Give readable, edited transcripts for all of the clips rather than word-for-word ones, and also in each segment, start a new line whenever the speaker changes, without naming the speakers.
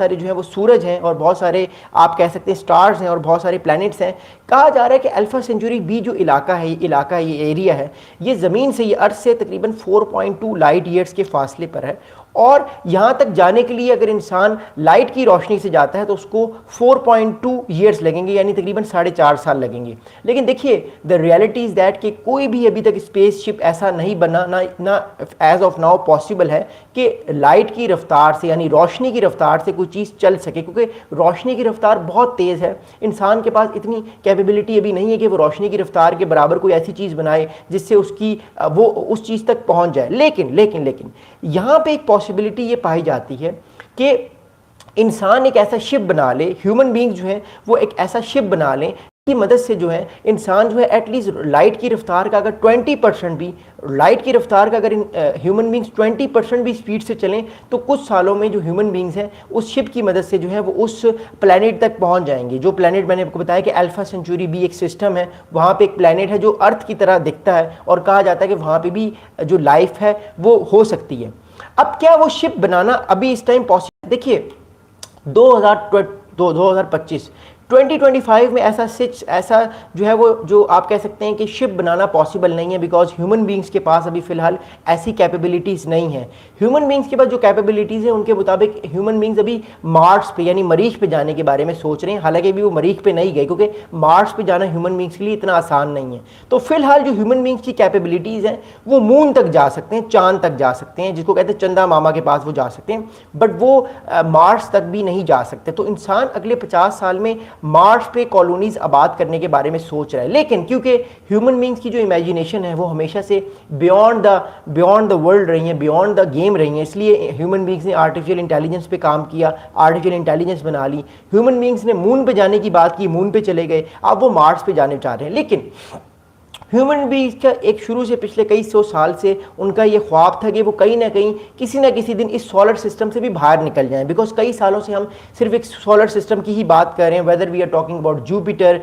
सारे जो है वो सूरज हैं और बहुत सारे आप कह सकते हैं स्टार्स हैं और बहुत सारे प्लैनेट्स हैं। कहा जा रहा है कि अल्फा सेंचुरी बी जो इलाका है, ये एरिया है, ये ज़मीन से, ये अर्थ से तकरीबन 4.2 लाइट ईयर्स के फासले पर है। और यहाँ तक जाने के लिए अगर इंसान लाइट की रोशनी से जाता है तो उसको 4.2 ईयर्स लगेंगे, यानी तकरीबन 4.5 साल लगेंगे। लेकिन देखिए द रियलिटी इज़ दैट कि कोई भी अभी तक स्पेसशिप ऐसा नहीं बना, ना एज ऑफ नाउ पॉसिबल है कि लाइट की रफ्तार से, यानी रोशनी की रफ्तार से कोई चीज़ चल सके, क्योंकि रोशनी की रफ्तार बहुत तेज़ है। इंसान के पास इतनी कैपेबिलिटी अभी नहीं है कि वो रोशनी की रफ्तार के बराबर कोई ऐसी चीज़ बनाए जिससे उसकी वो उस चीज़ तक पहुंच जाए। लेकिन यहाँ पे एक पॉसिबिलिटी ये पाई जाती है कि इंसान एक ऐसा शिप बना ले, ह्यूमन बींग जो है वो एक ऐसा शिप बना लें की मदद से जो है इंसान जो है एटलीस्ट लाइट की रफ्तार का अगर 20% भी, लाइट की रफ्तार का अगर ह्यूमन बींग्स 20% भी स्पीड से चलें तो कुछ सालों में जो ह्यूमन बींग्स हैं उस शिप की मदद से जो है वो उस प्लैनेट तक पहुंच जाएंगे। जो प्लैनेट मैंने आपको बताया कि अल्फा सेंचुरी बी एक सिस्टम है, वहाँ पे एक प्लैनेट है जो अर्थ की तरह दिखता है और कहा जाता है कि वहाँ पे भी जो लाइफ है वो हो सकती है। अब क्या वो शिप बनाना अभी इस टाइम पॉसिबल? देखिए 2025 2025 में ऐसा जो है वो जो आप कह सकते हैं कि शिप बनाना पॉसिबल नहीं है, बिकॉज ह्यूमन बींग्स के पास अभी फ़िलहाल ऐसी कैपेबिलिटीज़ नहीं है। ह्यूमन बींग्स के पास जो कैपेबिलिटीज़ है उनके मुताबिक ह्यूमन बींग्स अभी मार्स पे यानी मरीख पे जाने के बारे में सोच रहे हैं, हालांकि अभी वो मरीख पे नहीं गए क्योंकि मार्स पे जाना ह्यूमन बींग्स के लिए इतना आसान नहीं है। तो फिलहाल जो ह्यूमन बींग्स की कैपेबिलिटीज़ हैं वो मून तक जा सकते हैं, चांद तक जा सकते हैं, जिसको कहते हैं चंदा मामा के पास वो जा सकते हैं, बट वो मार्स तक भी नहीं जा सकते। तो इंसान अगले 50 साल में मार्स पे कॉलोनीज आबाद करने के बारे में सोच रहा है। लेकिन क्योंकि ह्यूमन बींग्स की जो इमेजिनेशन है वो हमेशा से बियॉन्ड द वर्ल्ड रही है, बियॉन्ड द गेम रही है, इसलिए ह्यूमन बींग्स ने आर्टिफिशियल इंटेलिजेंस पे काम किया, आर्टिफिशियल इंटेलिजेंस बना ली। ह्यूमन बींग्स ने मून पे जाने की बात की, मून पे चले गए, अब वो मार्स पे जाने चाह रहे हैं। लेकिन ह्यूमन बींग्स का एक शुरू से पिछले कई सौ साल से उनका ये ख्वाब था कि वो कहीं ना कहीं किसी ना किसी दिन इस सोलर सिस्टम से भी बाहर निकल जाएं, बिकॉज कई सालों से हम सिर्फ एक सोलर सिस्टम की ही बात कर रहे हैं, whether we are talking about Jupiter,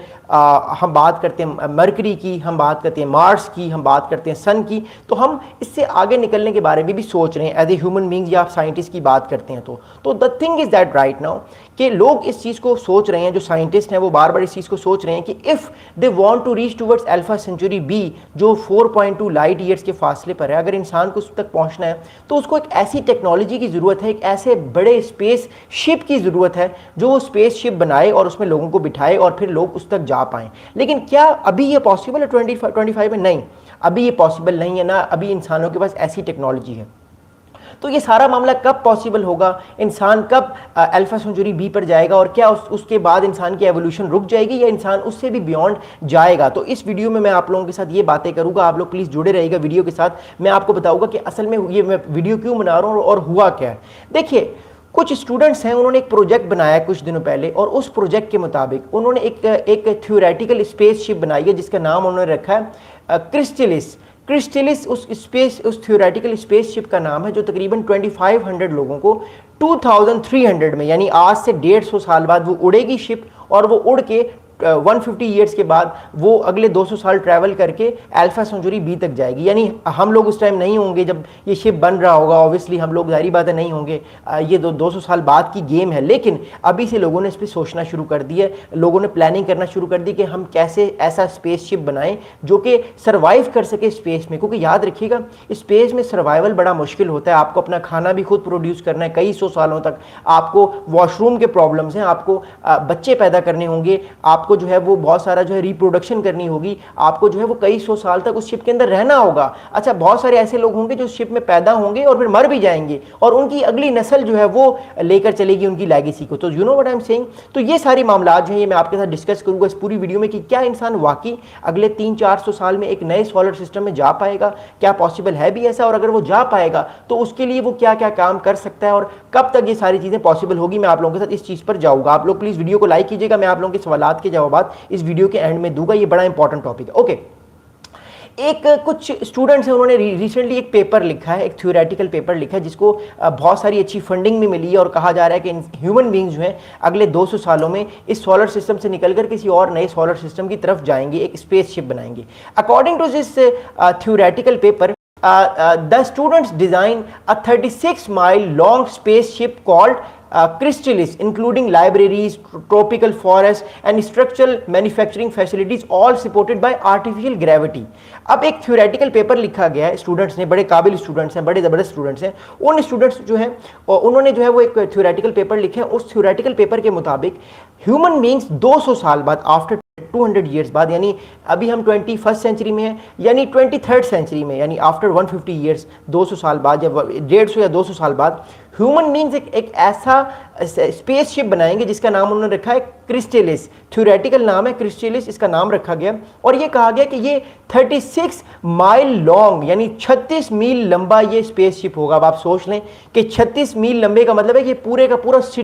हम बात करते हैं मरकरी की, हम बात करते हैं मार्स की, हम बात करते हैं सन की, तो हम इससे आगे निकलने के बारे में भी सोच रहे हैं एज ए ह्यूमन बींग्स या आप साइंटिस्ट की बात करते हैं तो the thing is that right now कि लोग इस चीज़ को सोच रहे हैं, जो साइंटिस्ट हैं वो बार बार इस चीज़ को सोच रहे हैं कि if they want to reach towards Alpha Centauri B जो 4.2 लाइट ईयर्स के फासले पर है, अगर इंसान को उस तक पहुंचना है तो उसको एक ऐसी टेक्नोलॉजी की ज़रूरत है, एक ऐसे बड़े स्पेस शिप की ज़रूरत है जो वो स्पेस शिप बनाए और उसमें लोगों को बिठाए और फिर लोग उस तक जा पाएँ। लेकिन क्या अभी ये पॉसिबल है 2025 में? नहीं, अभी ये पॉसिबल नहीं है, ना अभी इंसानों के पास ऐसी टेक्नोलॉजी है। तो ये सारा मामला कब पॉसिबल होगा, इंसान कब अल्फा सेंचुरी बी पर जाएगा और क्या उसके बाद इंसान की एवोल्यूशन रुक जाएगी या इंसान उससे भी बियॉन्ड जाएगा? तो इस वीडियो में मैं आप लोगों के साथ ये बातें करूंगा, आप लोग प्लीज़ जुड़े रहिएगा वीडियो के साथ। मैं आपको बताऊंगा कि असल में ये मैं वीडियो क्यों बना रहा हूँ और हुआ क्या है। देखिए कुछ स्टूडेंट्स हैं, उन्होंने एक प्रोजेक्ट बनाया कुछ दिनों पहले और उस प्रोजेक्ट के मुताबिक उन्होंने एक थ्योरेटिकल स्पेसशिप बनाई है जिसका नाम उन्होंने रखा है क्रिस्टलिस उस थ्योरेटिकल स्पेसशिप का नाम है, जो तकरीबन 2500 लोगों को 2300 में यानी आज से 150 साल बाद वो उड़ेगी शिप और वो उड़ के 150 ईयर्स के बाद वो अगले 200 साल ट्रैवल करके अल्फा सेंचुरी बी तक जाएगी। यानी हम लोग उस टाइम नहीं होंगे जब ये शिप बन रहा होगा, ऑब्वियसली हम लोग जाहिर बात है नहीं होंगे, ये 200 साल बाद की गेम है। लेकिन अभी से लोगों ने इस पर सोचना शुरू कर दिया, लोगों ने प्लानिंग करना शुरू कर दी कि हम कैसे ऐसा स्पेस शिप बनाएं जो कि सर्वाइव कर सके स्पेस में, क्योंकि याद रखिएगा स्पेस में सर्वाइवल बड़ा मुश्किल होता है। आपको अपना खाना भी खुद प्रोड्यूस करना है कई सौ सालों तक, आपको वॉशरूम के प्रॉब्लम्स हैं, आपको बच्चे पैदा करने होंगे, आपको जो है वो बहुत सारा जो है रिप्रोडक्शन करनी होगी, आपको जो है वो कई सौ साल तक उस शिप के अंदर रहना होगा। अच्छा, बहुत सारे ऐसे लोग होंगे जो शिप में पैदा होंगे और फिर मर भी जाएंगे और उनकी अगली नस्ल जो है वो लेकर चलेगी उनकी लेगेसी को। तो you know what I am saying. तो ये सारी मामला जो है ये मैं आपके साथ डिस्कस करूंगा इस पूरी वीडियो में कि क्या इंसान वाकई अगले 300-400 साल में एक नए सोलर सिस्टम में जा पाएगा, क्या पॉसिबल है भी ऐसा, और अगर वो जा पाएगा तो उसके लिए वो क्या क्या काम कर सकता है और कब तक ये सारी चीजें पॉसिबल होगी। मैं आप लोगों के साथ इस चीज पर जाऊंगा। आप लोग प्लीज वीडियो को लाइक कीजिएगा, मैं आप लोगों के सवालात के जवाब इस वीडियो के एंड में दूंगा, ये बड़ा इंपॉर्टेंट टॉपिक है। ओके, कुछ स्टूडेंट्स हैं, उन्होंने रिसेंटली एक पेपर लिखा है, एक थ्योरेटिकल पेपर लिखा है जिसको बहुत सारी अच्छी फंडिंग भी मिली है और कहा जा रहा है कि ह्यूमन बींग्स जो हैं अगले 200 सालों में इस सोलर सिस्टम से निकलकर किसी और नए सोलर सिस्टम की तरफ जाएंगे, एक स्पेसशिप बनाएंगे। According to this theoretical paper, the students design a 36-mile long spaceship called crystallis, including libraries, tropical forests and structural manufacturing facilities, all supported by artificial gravity. अब एक थ्योरेटिकल पेपर लिखा गया है, स्टूडेंट्स ने, बड़े काबिल students हैं, बड़े ज़बरदस्त स्टूडेंट्स हैं, उन स्टूडेंट्स जो हैं उन्होंने जो है वो एक थ्योरेटिकल पेपर लिखे हैं। उस थ्योरेटिकल पेपर के मुताबिक ह्यूमन बींग्स 200 साल बाद, आफ्टर 200 ईयर्स बाद, यानी अभी हम 21st सेंचुरी में हैं, यानी 23rd सेंचुरी में, यानी आफ्टर 150 ईयर्स, 200 साल बाद या 150 या 200 साल बाद ह्यूमन बींग्स एक ऐसा स्पेसशिप बनाएंगे जिसका नाम उन्होंने रखा है क्रिस्टलिस। थ्योरेटिकल नाम है क्रिस्टलिस, इसका नाम रखा गया। और ये कहा गया कि ये 36 माइल लॉन्ग, यानी 36 मील लंबा ये स्पेसशिप होगा। अब आप सोच लें कि 36 मील लंबे का मतलब है कि पूरे का पूरा